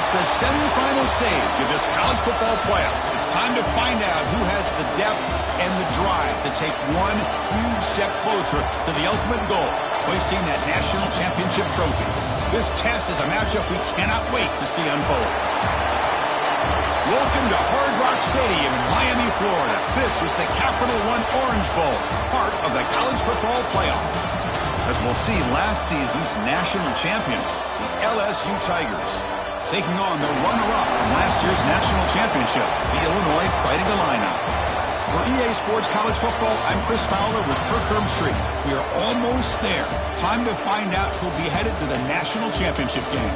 It's the semifinal stage of this college football playoff. It's time to find out who has the depth and the drive to take one huge step closer to the ultimate goal, hoisting that national championship trophy. This test is a matchup we cannot wait to see unfold. Welcome to Hard Rock Stadium in Miami, Florida. This is the Capital One Orange Bowl, part of the college football playoff. As we'll see, last season's national champions, the LSU Tigers, taking on the runner-up from last year's national championship, the Illinois Fighting Illini. For EA Sports College Football, I'm Chris Fowler with Kirk Herbstreit. We are almost there. Time to find out who'll be headed to the national championship game.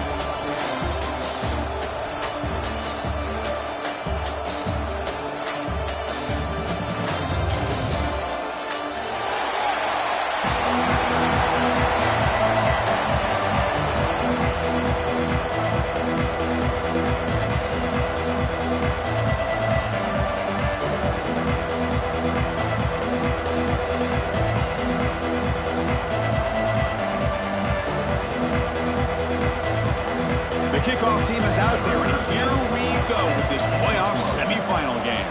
Kickoff team is out there, and here we go with this playoff semifinal game.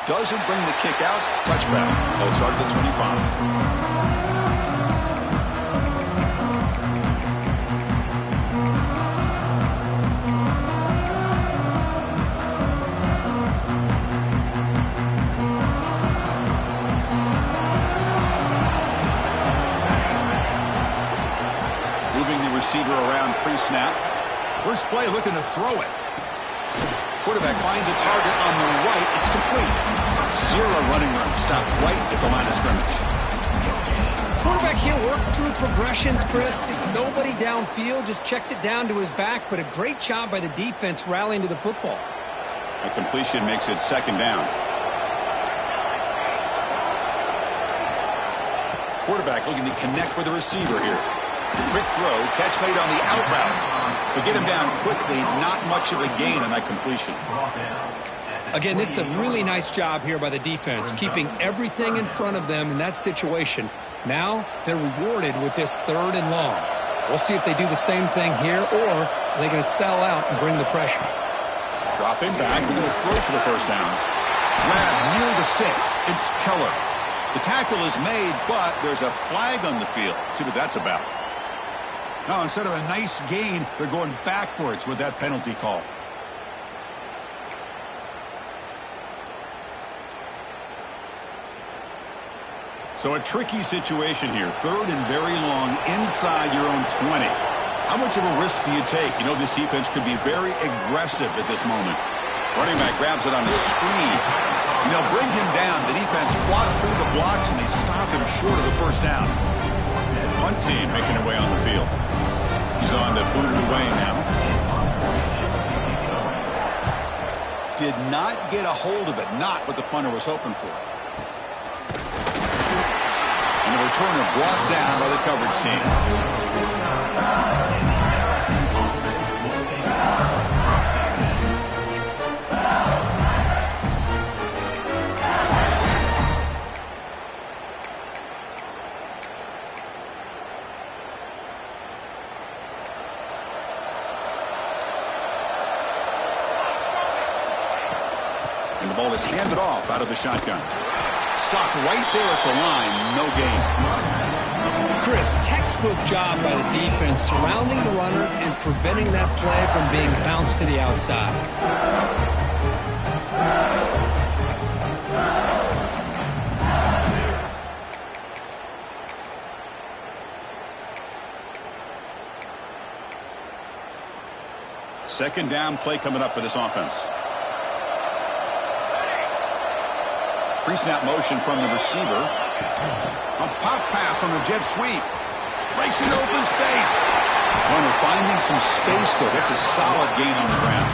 Doesn't bring the kick out. Touchback. They'll start at the 25. Receiver around pre-snap. First play looking to throw it. Quarterback finds a target on the right. It's complete. Zero running room. Stopped right at the line of scrimmage. Quarterback here works through progressions, Chris. Just nobody downfield. Just checks it down to his back. But a great job by the defense rallying to the football. A completion makes it second down. Quarterback looking to connect with the receiver here. Quick throw, catch made on the out route. But get him down quickly, not much of a gain on that completion. Again, this is a really nice job here by the defense, keeping everything in front of them in that situation. Now they're rewarded with this 3rd and long. We'll see if they do the same thing here, or are they going to sell out and bring the pressure. Dropping back, we're going to throw for the first down. Grab near the sticks. It's Keller. The tackle is made, but there's a flag on the field. See what that's about. Now, instead of a nice gain, they're going backwards with that penalty call. So a tricky situation here. 3rd and very long inside your own 20. How much of a risk do you take? You know, this defense could be very aggressive at this moment. Running back grabs it on the screen. They'll bring him down. The defense fought through the blocks, and they stop him short of the first down. Punt team making their way on the field. He's on to boot it away now. Did not get a hold of it. Not what the punter was hoping for. And the returner brought down by the coverage team. And the ball is handed off out of the shotgun. Stopped right there at the line. No gain. Chris, textbook job by the defense surrounding the runner and preventing that play from being bounced to the outside. Second down play coming up for this offense. Pre-snap motion from the receiver. A pop pass on the jet sweep. Breaks an open space. Runner finding some space, though. That's a solid gain on the ground.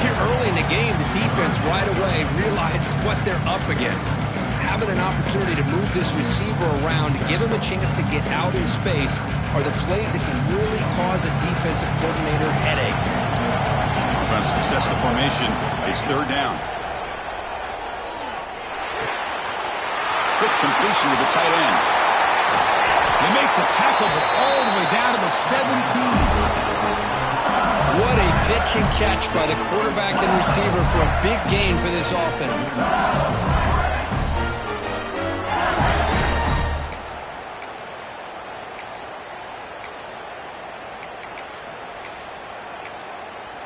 Here early in the game, the defense right away realizes what they're up against. Having an opportunity to move this receiver around to give him a chance to get out in space are the plays that can really cause a defensive coordinator headaches. Offense sets the formation. It's 3rd down. Quick completion to the tight end. They make the tackle, but all the way down to the 17. What a pitch and catch by the quarterback and receiver for a big gain for this offense.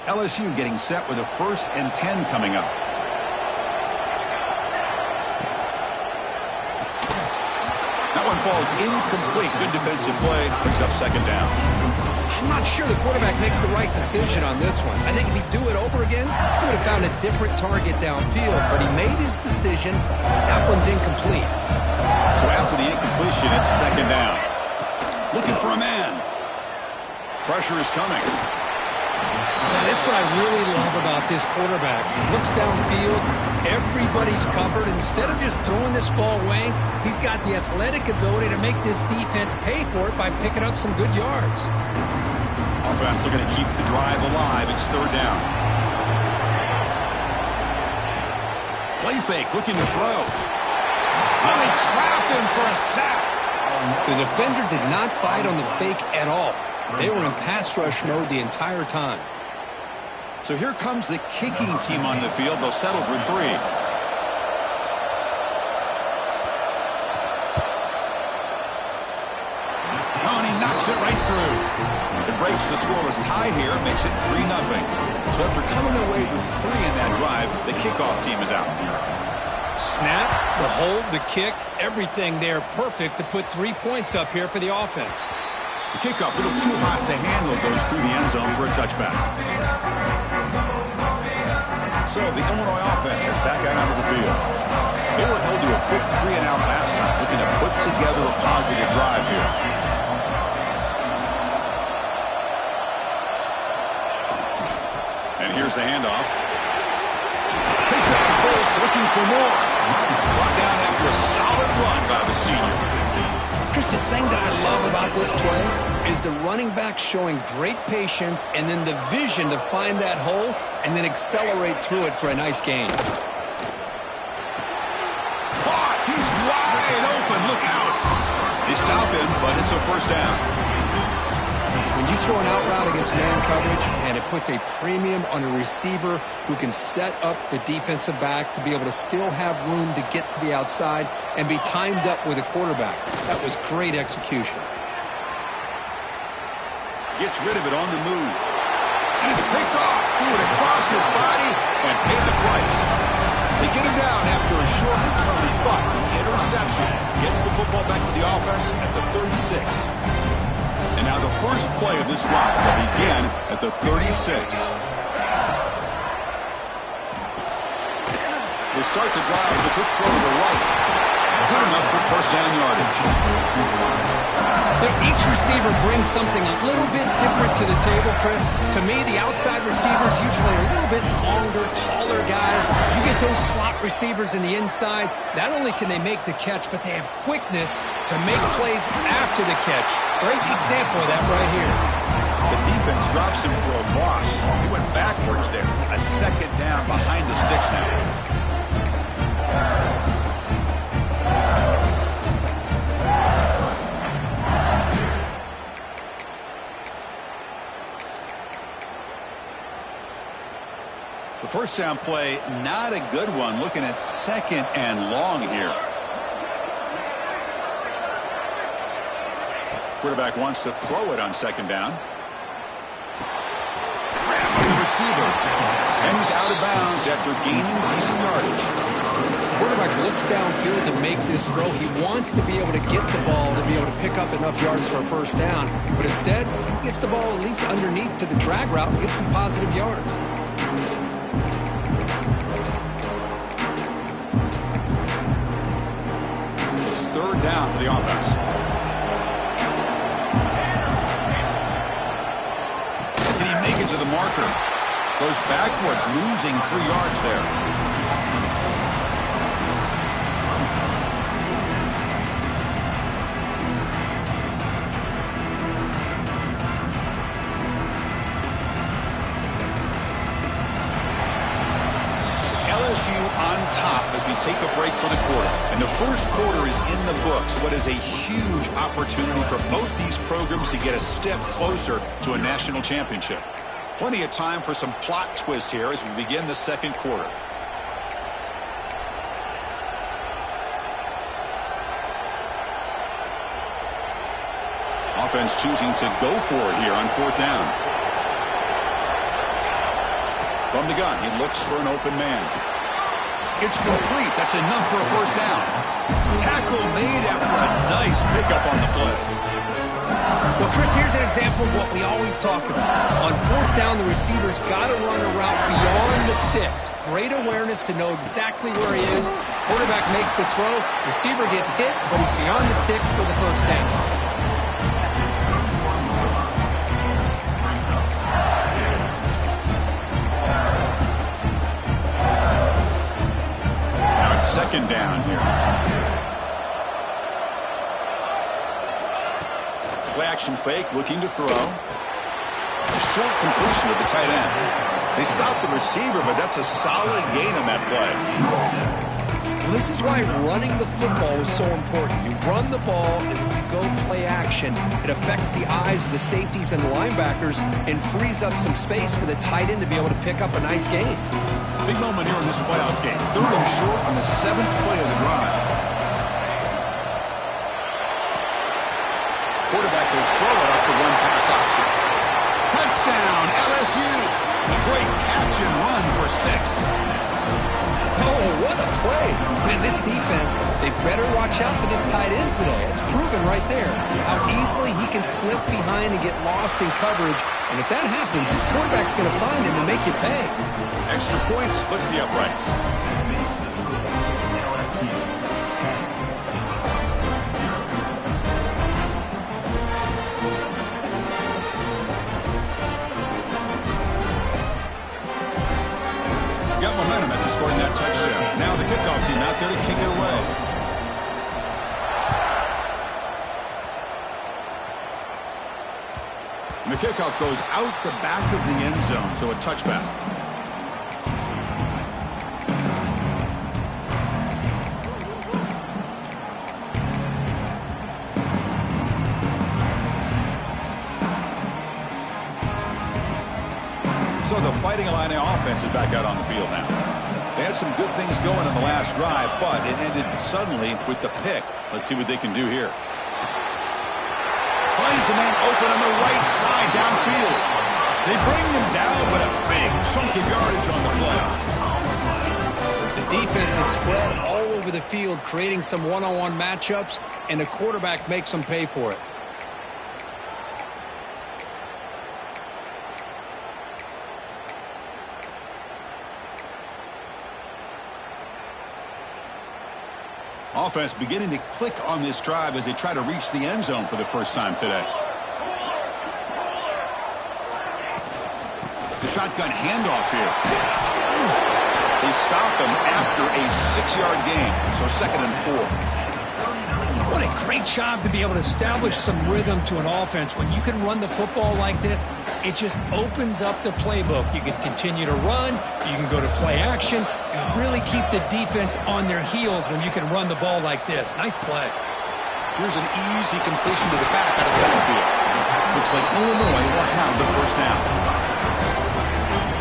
LSU getting set with a 1st and 10 coming up. That one falls incomplete. Good defensive play. Brings up 2nd down. I'm not sure the quarterback makes the right decision on this one. I think if he'd do it over again, he would have found a different target downfield, but he made his decision. That one's incomplete. So after the incompletion, it's 2nd down. Looking for a man. Pressure is coming. That's what I really love about this quarterback. He looks downfield. Everybody's covered. Instead of just throwing this ball away, he's got the athletic ability to make this defense pay for it by picking up some good yards. Offense looking to keep the drive alive. It's 3rd down. Play fake, looking to throw. Oh, they trapped him for a sack. The defender did not bite on the fake at all. They were in pass rush mode the entire time. So here comes the kicking team on the field. They'll settle for 3. Oh, and he knocks it right through. It breaks the scoreless tie here, makes it 3-0. So after coming away with 3 in that drive, the kickoff team is out. Snap, the hold, the kick, everything there perfect to put 3 points up here for the offense. The kickoff, a little too hot to handle, goes through the end zone for a touchback. So the Illinois offense is back out onto the field. They were held to a quick 3-and-out last time, looking to put together a positive drive here. And here's the handoff. Picks up the ball, looking for more. Brought down after a solid run by the senior. Chris, the thing that I love about this play is the running back showing great patience and then the vision to find that hole and then accelerate through it for a nice gain. Caught! He's wide open. Look out! They stop him, but it's a 1st down. When you throw an out route against man coverage and it puts a premium on a receiver who can set up the defensive back to be able to still have room to get to the outside and be timed up with a quarterback. That was great execution. Gets rid of it on the move. And it's picked off. Threw it across his body and paid the price. They get him down after a short return, but the interception gets the football back to the offense at the 36. And now the first play of this drive will begin at the 36. They start the drive with a quick throw to the right. Good enough for 1st down yardage. Each receiver brings something a little bit different to the table, Chris. To me, the outside receivers usually are a little bit longer, taller guys. You get those slot receivers in the inside. Not only can they make the catch, but they have quickness to make plays after the catch. Great example of that right here. The defense drops him for a loss. He went backwards there. A 2nd down behind the sticks now. The 1st down play, not a good one. Looking at 2nd and long here. Quarterback wants to throw it on 2nd down. Grab the receiver. And he's out of bounds after gaining decent yardage. Quarterback looks downfield to make this throw. He wants to be able to get the ball to be able to pick up enough yards for a 1st down. But instead, he gets the ball at least underneath to the drag route and gets some positive yards. It's 3rd down for the offense. Can he make it to the marker? Goes backwards, losing 3 yards there. LSU on top as we take take a break for the quarter. And the first quarter is in the books. What is a huge opportunity for both these programs to get a step closer to a national championship. Plenty of time for some plot twists here as we begin the second quarter. Offense choosing to go for it here on fourth down. From the gun, he looks for an open man. It's complete. That's enough for a first down. Tackle made after a nice pickup on the play. Well, Chris, here's an example of what we always talk about. On fourth down, the receiver's got to run a route beyond the sticks. Great awareness to know exactly where he is. Quarterback makes the throw. Receiver gets hit, but he's beyond the sticks for the first down. Second down here. Play action fake, looking to throw. A short completion to the tight end. They stopped the receiver, but that's a solid gain on that play. Well, this is why running the football is so important. You run the ball, and if you go play action, it affects the eyes of the safeties and the linebackers and frees up some space for the tight end to be able to pick up a nice gain. Big moment here in this playoff game. Third and short on the 7th play of the drive. Quarterback will throw it off the one-pass option. Touchdown, LSU. A great catch and run for 6. Oh, what a play. Man, this defense, they better watch out for this tight end today. It's proven right there how easily he can slip behind and get lost in coverage. And if that happens, his quarterback's going to find him and make you pay. Extra point splits the uprights. Got momentum after scoring that touchdown. Now the kickoff team out there to kick it away. And the kickoff goes out the back of the end zone, so a touchback. So the Fighting Illini offense is back out on the field now. They had some good things going on the last drive, but it ended suddenly with the pick. Let's see what they can do here. Finds a man open on the right side downfield. They bring him down, but a big chunk of yardage on the play. The defense is spread all over the field, creating some one-on-one matchups, and the quarterback makes them pay for it. Offense beginning to click on this drive as they try to reach the end zone for the first time today. The shotgun handoff here. They stop him after a 6-yard gain, so 2nd and 4. What a great job to be able to establish some rhythm to an offense. When you can run the football like this, it just opens up the playbook. You can continue to run. You can go to play action. You really keep the defense on their heels when you can run the ball like this. Nice play. Here's an easy completion to the back out of the backfield. Looks like Illinois will have the first down.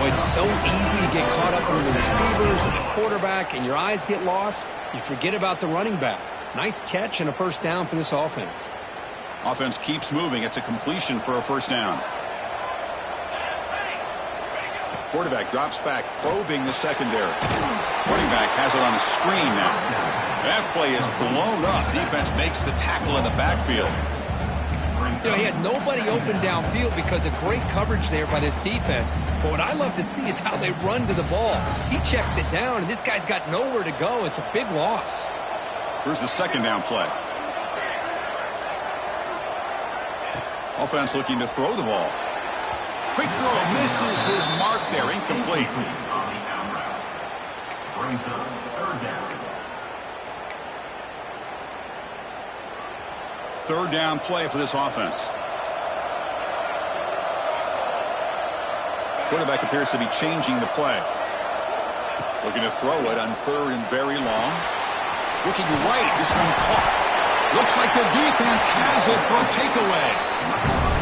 Well, it's so easy to get caught up on the receivers and the quarterback, and your eyes get lost. You forget about the running back. Nice catch and a first down for this offense. Offense keeps moving. It's a completion for a first down. Quarterback drops back, probing the secondary. Running back has it on a screen now. That play is blown up. Defense makes the tackle in the backfield. You know, he had nobody open downfield because of great coverage there by this defense. But what I love to see is how they run to the ball. He checks it down, and this guy's got nowhere to go. It's a big loss. Here's the second down play. Offense looking to throw the ball. Quick throw, misses his mark there, incomplete. Third down play for this offense. Quarterback appears to be changing the play. Looking to throw it on 3rd and very long. Looking right. This one caught. Looks like the defense has it for a takeaway.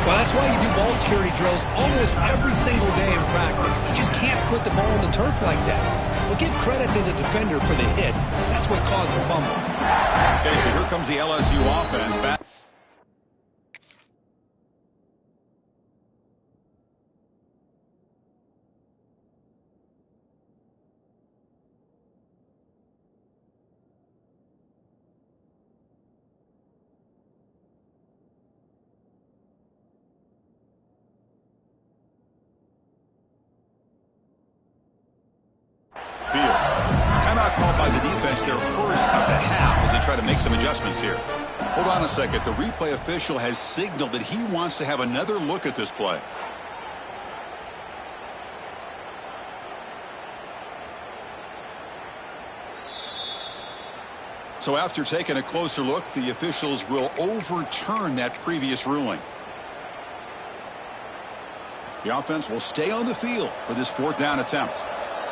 Well, that's why you do ball security drills almost every single day in practice. You just can't put the ball on the turf like that. But give credit to the defender for the hit, because that's what caused the fumble. Okay, so here comes the LSU offense back. Timeout called by the defense, their first of the half, as they try to make some adjustments here. Hold on a second. The replay official has signaled that he wants to have another look at this play. So after taking a closer look, the officials will overturn that previous ruling. The offense will stay on the field for this 4th down attempt.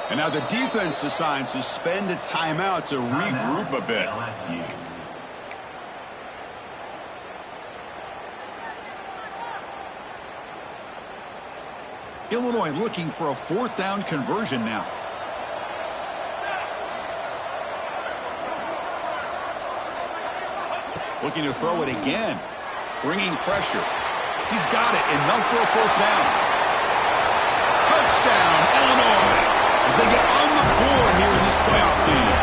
And now the defense decides to spend a timeout to regroup a bit. Illinois looking for a 4th down conversion now. Looking to throw it again. Bringing pressure. He's got it. Enough for a 1st down. Touchdown, Illinois. As they get on the board here in this playoff game.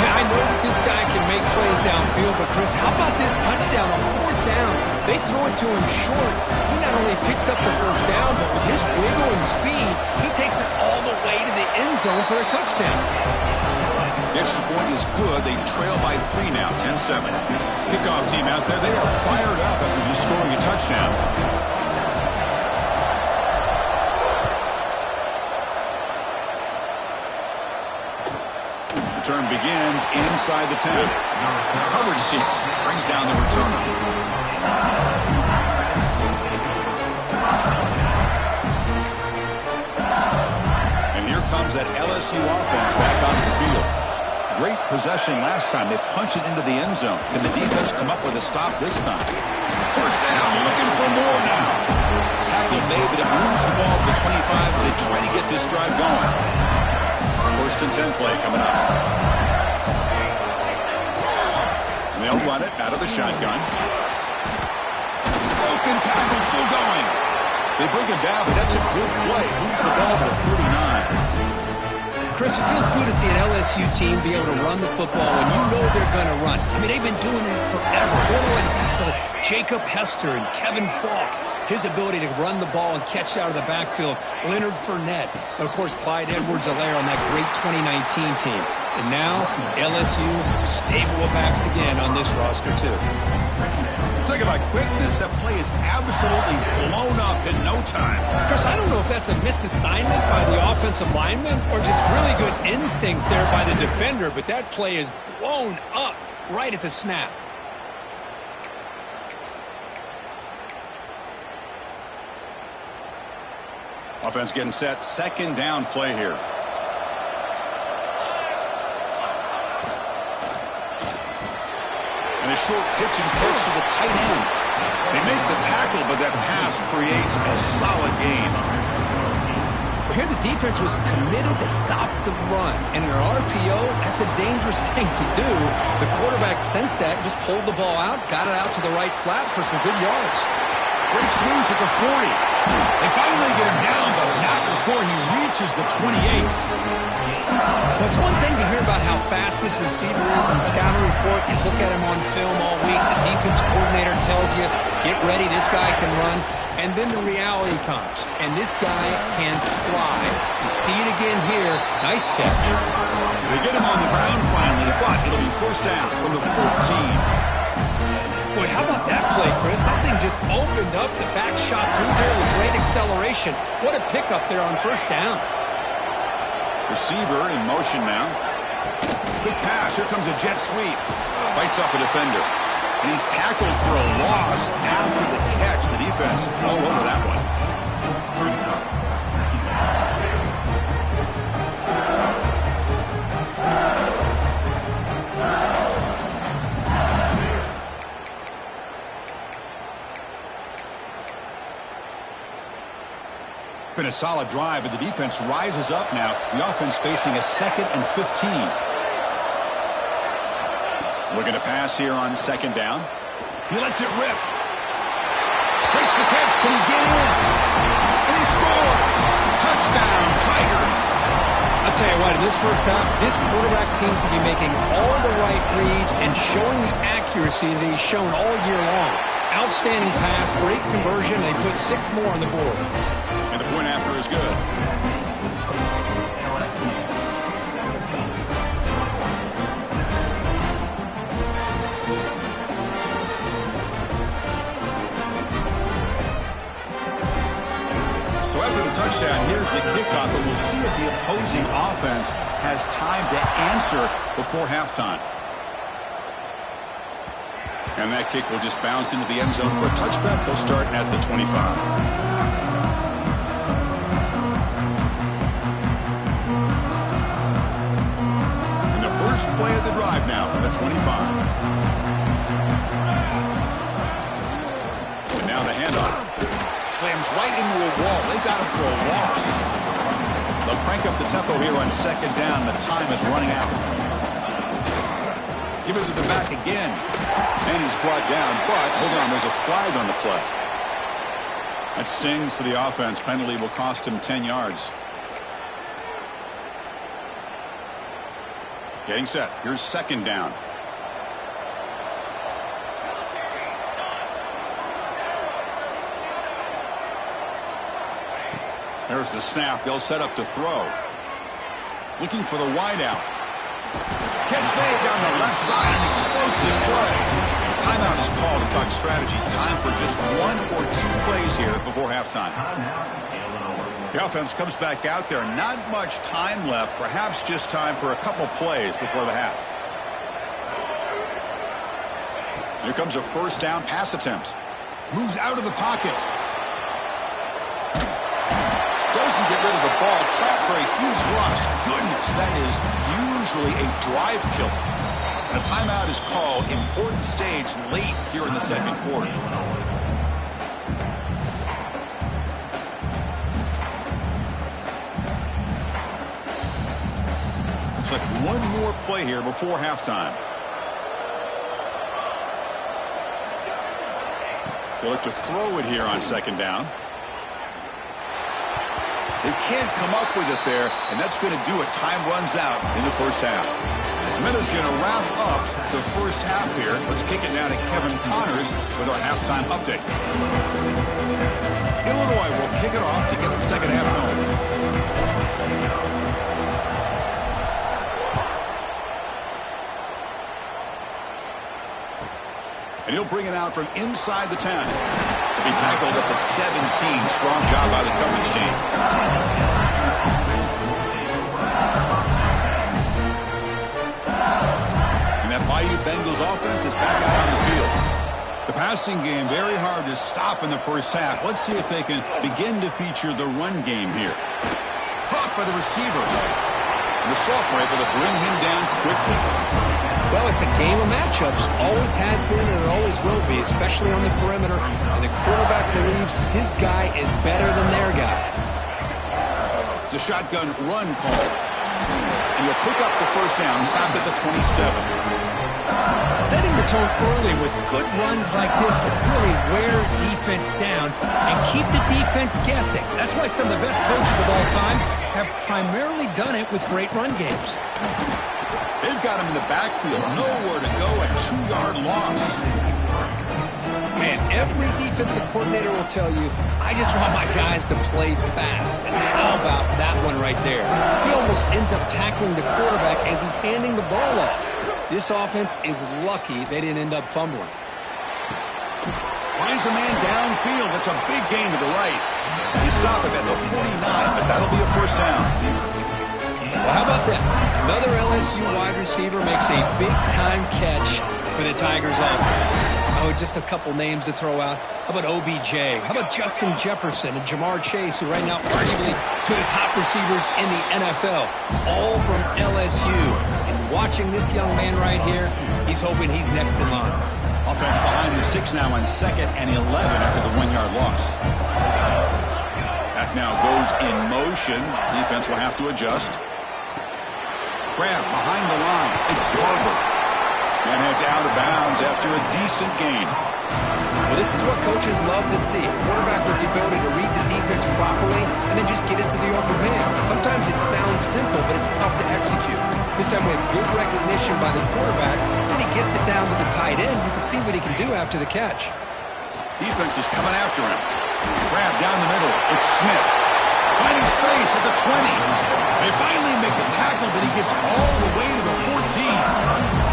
I know that this guy can make plays downfield, but Chris, how about this touchdown on 4th down? They throw it to him short. He not only picks up the 1st down, but with his wiggle and speed, he takes it all the way to the end zone for a touchdown. The extra point is good. They trail by 3 now, 10-7. Kickoff team out there, they are fired up after just scoring a touchdown. Return begins inside the 10. Coverage team brings down the returner. And here comes that LSU offense back onto the field. Great possession last time. They punch it into the end zone. Can the defense come up with a stop this time? 1st down, looking for more now. Tackle made, but it moves the ball to the 25 as they try to get this drive going. 1st and 10 play coming up. And they'll run it out of the shotgun. Broken tackle still going. They bring him down, but that's a good play. Moves the ball to the 39. Chris, it feels good to see an LSU team be able to run the football when you know they're going to run. I mean, they've been doing that forever. All the way back to Jacob Hester and Kevin Falk. His ability to run the ball and catch out of the backfield. Leonard Fournette. And, of course, Clyde Edwards-Helaire on that great 2019 team. And now, LSU stable of backs again on this roster, too. Talk about quickness. That play is absolutely blown up in no time. Chris, I don't know if that's a misassignment by the offensive lineman or just really good instincts there by the defender, but that play is blown up right at the snap. Offense getting set. 2nd down play here. And a short pitch and pitch to the tight end. They make the tackle, but that pass creates a solid gain. Here the defense was committed to stop the run. And in an RPO, that's a dangerous thing to do. The quarterback sensed that, just pulled the ball out, got it out to the right flat for some good yards. Breaks loose at the 40. They finally get him down, but not before he reaches the 28. Well, it's one thing to hear about how fast this receiver is in the scouting report. You look at him on film all week. The defense coordinator tells you, get ready, this guy can run. And then the reality comes, and this guy can fly. You see it again here. Nice catch. They get him on the ground finally, but it'll be 1st down from the 14. Boy, how about that play, Chris? That thing just opened up. The back shot through there with great acceleration. What a pickup there on 1st down. Receiver in motion now. Quick pass. Here comes a jet sweep. Bites off a defender. And he's tackled for a loss after the catch. The defense all over that one. been a solid drive, but the defense rises up now. The offense facing a 2nd and 15. Looking to pass here on 2nd down. He lets it rip. Makes the catch. Can he get in? And he scores. Touchdown, Tigers. I'll tell you what, in this first half, this quarterback seems to be making all the right reads and showing the accuracy that he's shown all year long. Outstanding pass, great conversion. They put 6 more on the board. And the point after is good. So after the touchdown, here's the kickoff, and we'll see if the opposing offense has time to answer before halftime. And that kick will just bounce into the end zone for a touchback. They'll start at the 25. And the first play of the drive now from the 25. And now the handoff. Slams right into a wall. They've got him for a loss. They'll crank up the tempo here on 2nd down. The time is running out. Give it to the back again. And he's brought down, but hold on, there's a flag on the play. That stings for the offense. Penalty will cost him 10 yards. Getting set. Here's 2nd down. There's the snap. They'll set up to throw. Looking for the wideout. Catch made down the left side. An explosive play. Timeout is called to talk strategy. Time for just 1 or 2 plays here before halftime. The offense comes back out there. Not much time left. Perhaps just time for a couple plays before the half. Here comes a 1st down pass attempt. Moves out of the pocket. Doesn't get rid of the ball. Trapped for a huge loss. Goodness, that is usually a drive killer. A timeout is called. Important stage late here in the 2nd quarter. Looks like 1 more play here before halftime. They look to throw it here on 2nd down. They can't come up with it there, and that's going to do it. Time runs out in the first half. Miller's going to wrap up the first half here. Let's kick it down to Kevin Connors with our halftime update. Illinois will kick it off to get the second half going. And he'll bring it out from inside the 10. To be tackled at the 17. Strong job by the coverage team. And that Bayou Bengals offense is back out on the field. The passing game very hard to stop in the first half. Let's see if they can begin to feature the run game here. Caught by the receiver. And the sophomore able to bring him down quickly. Well, it's a game of matchups. Always has been and it always will be, especially on the perimeter. And the quarterback believes his guy is better than their guy. It's a shotgun run call. And he'll pick up the first down, stop at the 27. Setting the tone early with good runs like this can really wear defense down and keep the defense guessing. That's why some of the best coaches of all time have primarily done it with great run games. They've got him in the backfield. Nowhere to go. A 2-yard loss. Man, every defensive coordinator will tell you, I just want my guys to play fast. And how about that one right there? He almost ends up tackling the quarterback as he's handing the ball off. This offense is lucky they didn't end up fumbling. Finds a man downfield. That's a big gain to the right. You stop it at the 49, but that'll be a first down. Well, how about that? Another LSU wide receiver makes a big-time catch for the Tigers offense. Oh, just a couple names to throw out. How about OBJ? How about Justin Jefferson and Jamar Chase, who right now arguably two of the top receivers in the NFL, all from LSU. And watching this young man right here, he's hoping he's next in line. Offense behind the 6 now on 2nd and 11 after the 1-yard loss. At Now goes in motion. Defense will have to adjust. Grab behind the line. It's Barber. And heads out of bounds after a decent gain. Well, this is what coaches love to see. A quarterback with the ability to read the defense properly and then just get it to the open man. Sometimes it sounds simple, but it's tough to execute. This time we have good recognition by the quarterback. Then he gets it down to the tight end. You can see what he can do after the catch. Defense is coming after him. Grab down the middle. It's Smith. Finding space at the 20. They finally make the tackle, but he gets all the way to the 14.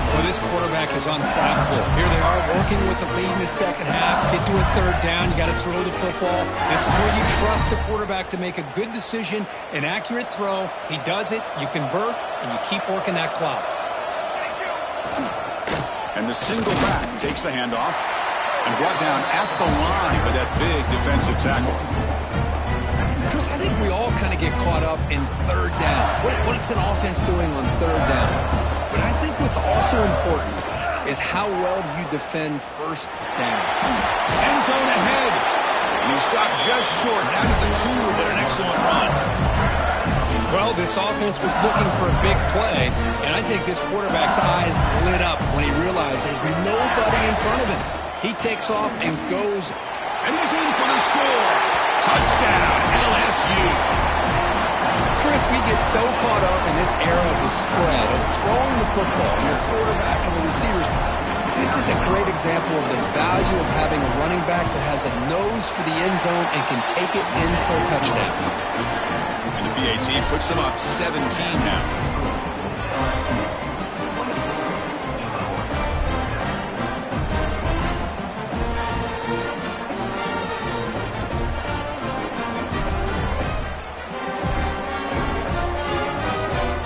Well, this quarterback is unflappable. Here they are working with the lead in the second half. Get to a third down. You got to throw the football. This is where you trust the quarterback to make a good decision, an accurate throw. He does it. You convert, and you keep working that clock. And the single back takes the handoff and brought down at the line with that big defensive tackle. Chris, I think we all kind of get caught up in third down. What's an offense doing on third down? But I think what's also important is how well you defend first down. End zone ahead. And he stopped just short down to the 2, but an excellent run. Well, this offense was looking for a big play, and I think this quarterback's eyes lit up when he realized there's nobody in front of him. He takes off and goes. And he's in for the score. Touchdown, LSU. Chris, we get so caught up in this era of the spread, of throwing the football, and your quarterback and the receivers. This is a great example of the value of having a running back that has a nose for the end zone and can take it in for a touchdown. And the PAT puts them up 17 now.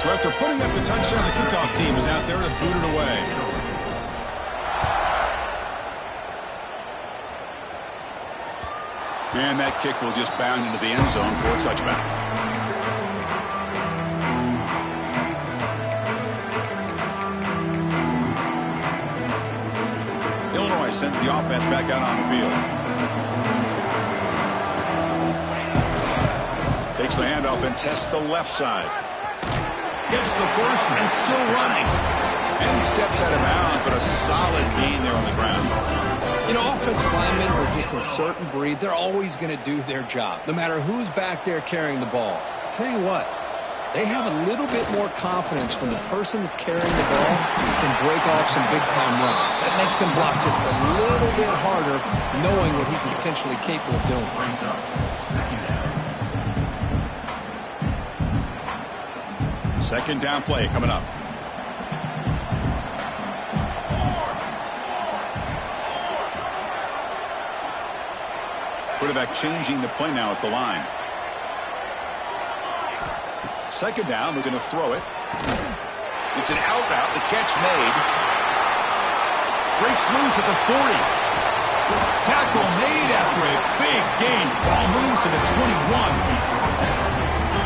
So after putting up the touchdown, the kickoff team is out there to boot it away. And that kick will just bound into the end zone for a touchback. Illinois sends the offense back out on the field. Takes the handoff and tests the left side. Gets the first and still running. And he steps out of bounds, but a solid gain there on the ground. You know, offensive linemen are just a certain breed. They're always going to do their job, no matter who's back there carrying the ball. I'll tell you what, they have a little bit more confidence when the person that's carrying the ball can break off some big-time runs. That makes them block just a little bit harder, knowing what he's potentially capable of doing. Second down play coming up. Quarterback changing the play now at the line. Second down, we're going to throw it. It's an out route, the catch made. Breaks loose at the 40. Tackle made after a big gain. Ball moves to the 21.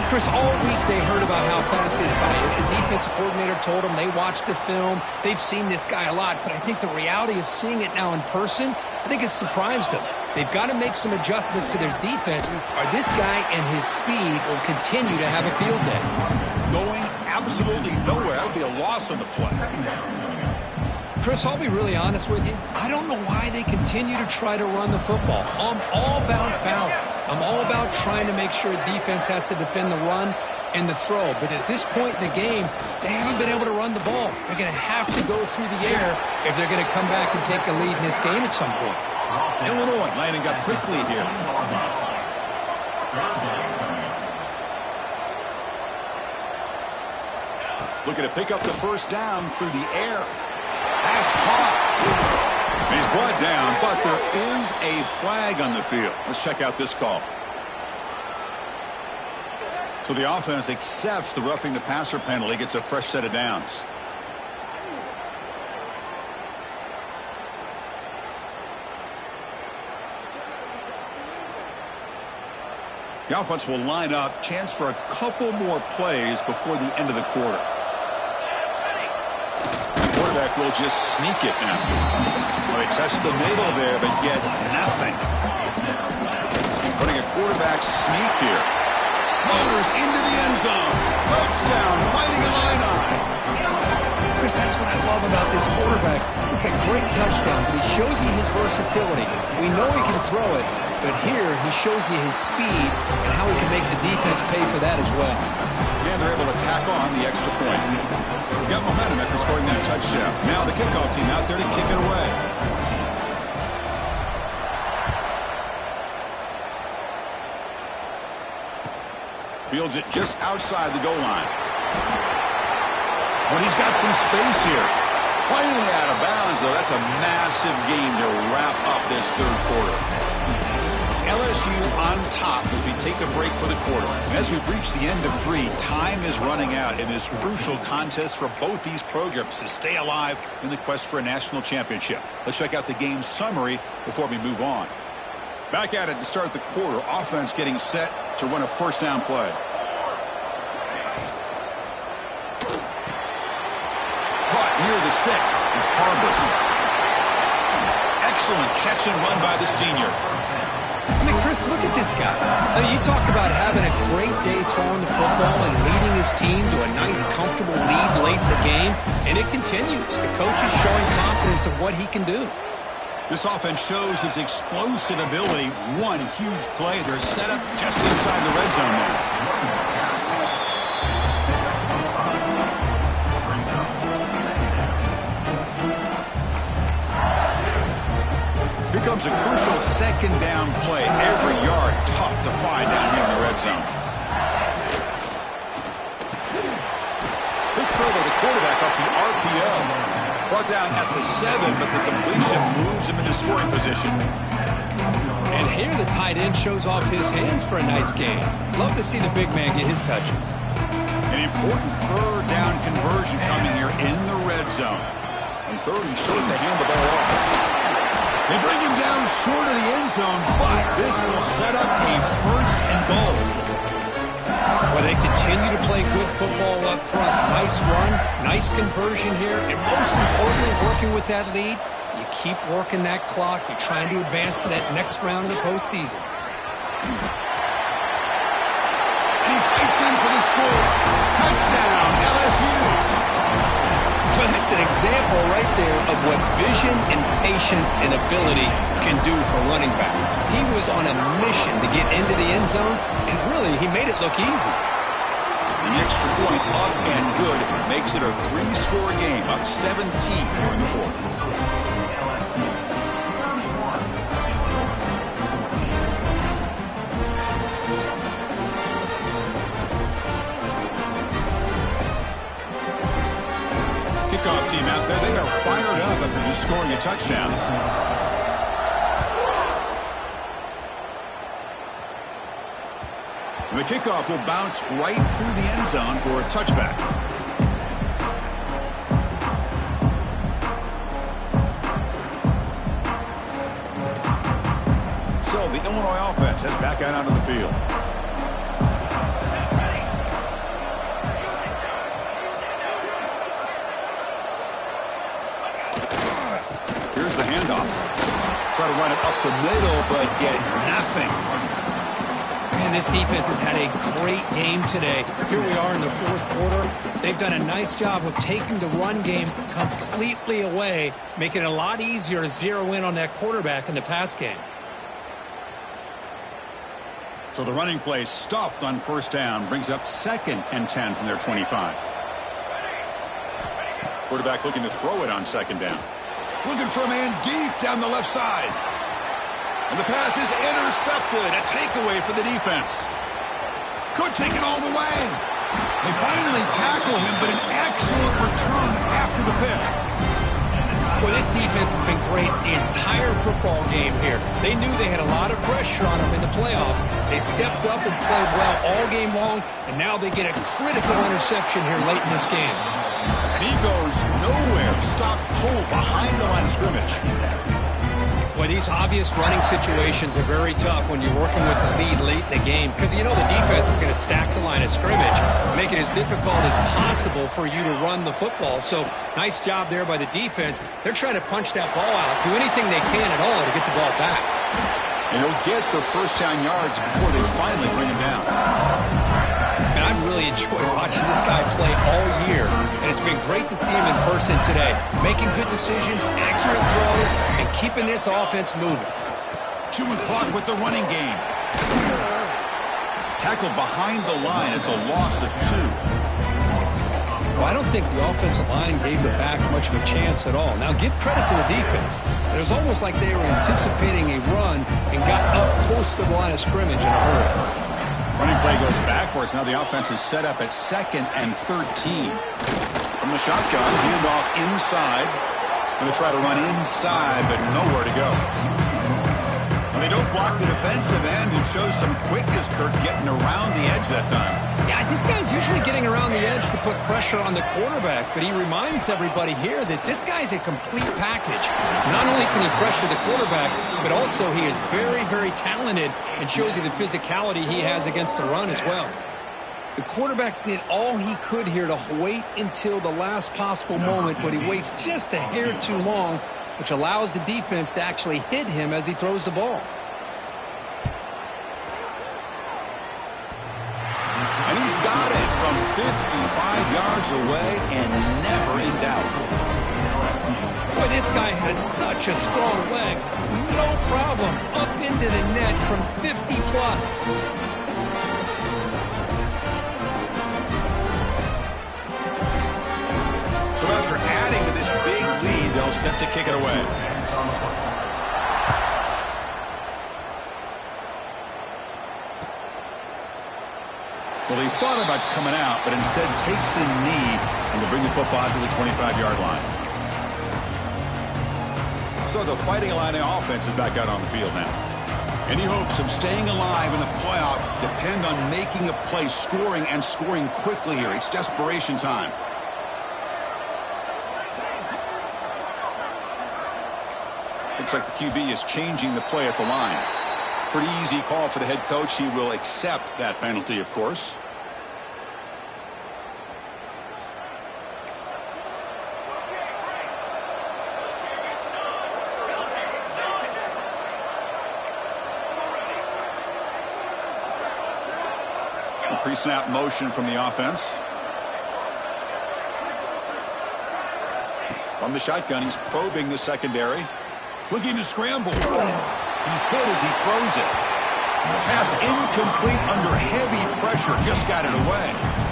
Chris, all week they heard about how fast this guy is. The defensive coordinator told them they watched the film. They've seen this guy a lot, but I think the reality of seeing it now in person, I think it's surprised them. They've got to make some adjustments to their defense, or this guy and his speed will continue to have a field day. Going absolutely nowhere. That would be a loss on the play. Chris, I'll be really honest with you. I don't know why they continue to try to run the football. I'm all about balance. I'm all about trying to make sure defense has to defend the run and the throw. But at this point in the game, they haven't been able to run the ball. They're going to have to go through the air if they're going to come back and take the lead in this game at some point. Illinois lining up quickly here. Looking to pick up the first down through the air. Pass caught. He's brought down, but there is a flag on the field. Let's check out this call. So the offense accepts the roughing the passer penalty, gets a fresh set of downs. The offense will line up, chance for a couple more plays before the end of the quarter. The quarterback will just sneak it now. Well, they test the middle there, but get nothing. Putting a quarterback sneak here. Motors into the end zone. Touchdown, fighting Illini. Chris, that's what I love about this quarterback. It's a great touchdown, but he shows you his versatility. We know he can throw it, but here he shows you his speed and how he can make the defense pay for that as well. And they're able to tack on the extra point. We got momentum after scoring that touchdown. Now the kickoff team out there to kick it away. Fields it just outside the goal line. But he's got some space here. Finally out of bounds, though. That's a massive game to wrap up this third quarter. It's LSU on top as we take a break for the quarter. And as we reach the end of 3, time is running out in this crucial contest for both these programs to stay alive in the quest for a national championship. Let's check out the game summary before we move on. Back at it to start the quarter. Offense getting set to run a first down play. Caught near the sticks. It's Harbor. Excellent catch and run by the senior. I mean, Chris, look at this guy. I mean, you talk about having a great day throwing the football and leading his team to a nice, comfortable lead late in the game, and it continues. The coach is showing confidence of what he can do. This offense shows its explosive ability. One huge play. They're set up just inside the red zone now. Here comes a crucial second down play. Every yard tough to find down here in the red zone. Big throw by the quarterback off the RPO. Brought down at the 7, but the completion moves him into scoring position. And here the tight end shows off his hands for a nice game. Love to see the big man get his touches. An important third down conversion coming here in the red zone. And third and short to hand the ball off. They bring him down short of the end zone, but this will set up a first and goal. Well, they continue to play good football up front. Nice run, nice conversion here, and most importantly, working with that lead, you keep working that clock. You're trying to advance to that next round of the postseason. And he fights in for the score. Touchdown, LSU. Well, that's an example right there of what vision and patience and ability can do for running back. He was on a mission to get into the end zone, and really, he made it look easy. An extra point up and good makes it a 3-score game, up 17 here in the fourth. Kickoff team out there, they are fired up after just scoring a touchdown. The kickoff will bounce right through the end zone for a touchback. So the Illinois offense heads back out onto the field. Here's the handoff. Try to run it up the middle, but get nothing. Man, this defense has had a great game today. Here we are in the fourth quarter. They've done a nice job of taking the run game completely away, making it a lot easier to zero in on that quarterback in the pass game. So the running play stopped on first down, brings up 2nd and 10 from their 25. Quarterback looking to throw it on 2nd down. Looking for a man deep down the left side. And the pass is intercepted. A takeaway for the defense. Could take it all the way. They finally tackle him, but an excellent return after the pick. Well, this defense has been great the entire football game here. They knew they had a lot of pressure on them in the playoff. They stepped up and played well all game long, and now they get a critical interception here late in this game. And he goes nowhere. Stop cold behind the line of scrimmage. Boy, these obvious running situations are very tough when you're working with the lead late in the game because you know the defense is going to stack the line of scrimmage, make it as difficult as possible for you to run the football. So nice job there by the defense. They're trying to punch that ball out, do anything they can at all to get the ball back. And he'll get the first down yards before they finally bring him down. And I've really enjoyed watching this guy play all year, and it's been great to see him in person today, making good decisions, accurate throws, and keeping this offense moving. Chewing clock with the running game. Tackled behind the line. It's a loss of 2. Well, I don't think the offensive line gave the back much of a chance at all. Now, give credit to the defense. It was almost like they were anticipating a run and got up close to the line of scrimmage in a hurry. Running play goes backwards. Now the offense is set up at 2nd and 13. From the shotgun, handoff inside. Going to try to run inside, but nowhere to go. And they don't block the defensive end, who shows some quickness, Kirk, getting around the edge that time. Yeah, this guy's usually getting around the edge to put pressure on the quarterback, but he reminds everybody here that this guy's a complete package. Not only can he pressure the quarterback, but also he is very, very talented and shows you the physicality he has against the run as well. The quarterback did all he could here to wait until the last possible moment, but he waits just a hair too long, which allows the defense to actually hit him as he throws the ball. And he's got it from 55 yards away and never in doubt. Boy, this guy has such a strong leg. No problem. Up into the net from 50-plus. So after adding to this big lead, they'll set to kick it away. Well, he thought about coming out, but instead takes a knee, and they'll bring the football to the 25-yard line. So the Fighting Illini offense is back out on the field now. Any hopes of staying alive in the playoff depend on making a play, scoring, and scoring quickly here. It's desperation time. Looks like the QB is changing the play at the line. Pretty easy call for the head coach. He will accept that penalty, of course. Pre-snap motion from the offense. From the shotgun, he's probing the secondary. Looking to scramble. He's hit as he throws it. Pass incomplete under heavy pressure. Just got it away.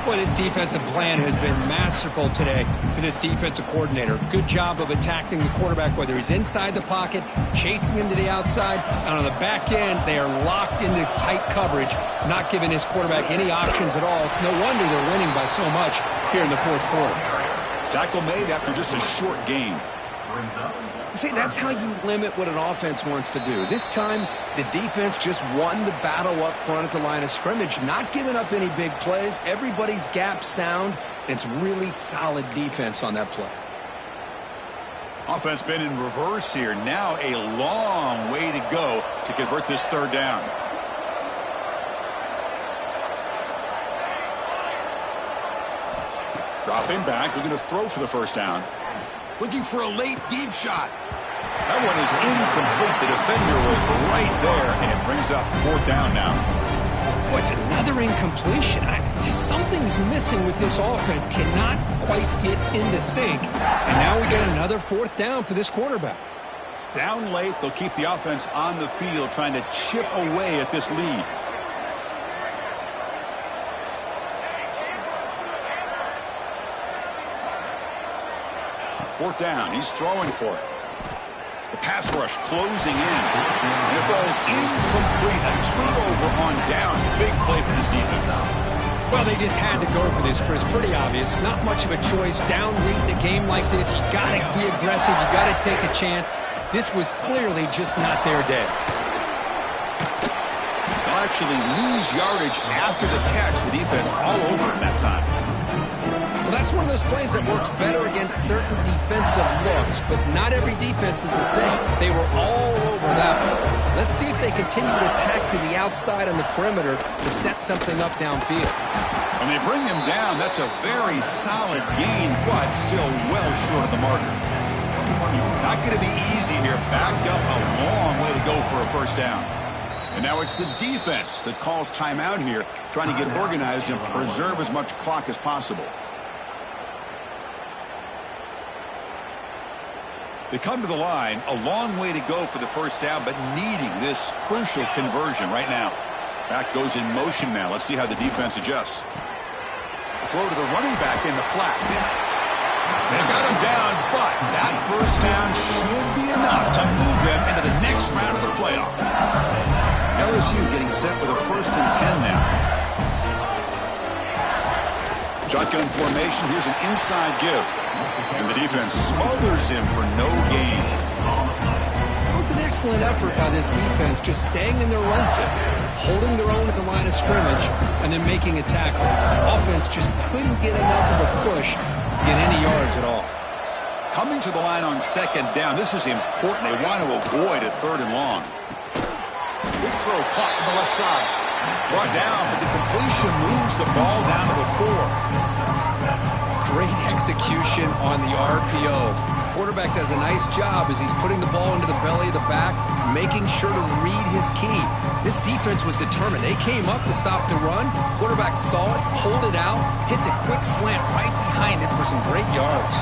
Boy, this defensive plan has been masterful today for this defensive coordinator. Good job of attacking the quarterback, whether he's inside the pocket, chasing him to the outside, and on the back end, they are locked into tight coverage, not giving this quarterback any options at all. It's no wonder they're winning by so much here in the fourth quarter. Tackle made after just a short gain. See, that's how you limit what an offense wants to do. This time, the defense just won the battle up front at the line of scrimmage, not giving up any big plays. Everybody's gap sound. It's really solid defense on that play. Offense been in reverse here. Now a long way to go to convert this third down. Dropping back, looking to throw for the first down. Looking for a late deep shot. That one is incomplete. The defender was right there, and it brings up fourth down now. Boy, it's another incompletion. Just something's missing with this offense. Cannot quite get into sync. And now we get another fourth down for this quarterback. Down late, they'll keep the offense on the field, trying to chip away at this lead. Fourth down, he's throwing for it. The pass rush closing in. And it falls incomplete. A turnover on downs. Big play for this defense. Well, they just had to go for this, Chris. Pretty obvious. Not much of a choice. Down late in a game like this, you got to be aggressive. You got to take a chance. This was clearly just not their day. They'll actually lose yardage after the catch. The defense all over him that time. Well, that's one of those plays that works better against certain defensive looks, but not every defense is the same. They were all over that one. Let's see if they continue to attack to the outside on the perimeter to set something up downfield. When they bring him down, that's a very solid gain, but still well short of the marker. Not going to be easy here. Backed up a long way to go for a first down. And now it's the defense that calls timeout here, trying to get organized and preserve as much clock as possible. They come to the line, a long way to go for the first down, but needing this crucial conversion right now. Back goes in motion now. Let's see how the defense adjusts. Throw to the running back in the flat. They got him down, but that first down should be enough to move them into the next round of the playoff. LSU getting set with a 1st and 10 now. Shotgun formation. Here's an inside give. And the defense smothers him for no gain. It was an excellent effort by this defense, just staying in their run fits, holding their own at the line of scrimmage, and then making a tackle. Offense just couldn't get enough of a push to get any yards at all. Coming to the line on 2nd down. This is important. They want to avoid a 3rd and long. Big throw caught to the left side. Brought down, but the completion moves the ball down to the 4. Great execution on the RPO. Quarterback does a nice job as he's putting the ball into the belly of the back, making sure to read his key. This defense was determined. They came up to stop the run. Quarterback saw it, pulled it out, hit the quick slant right behind it for some great yards.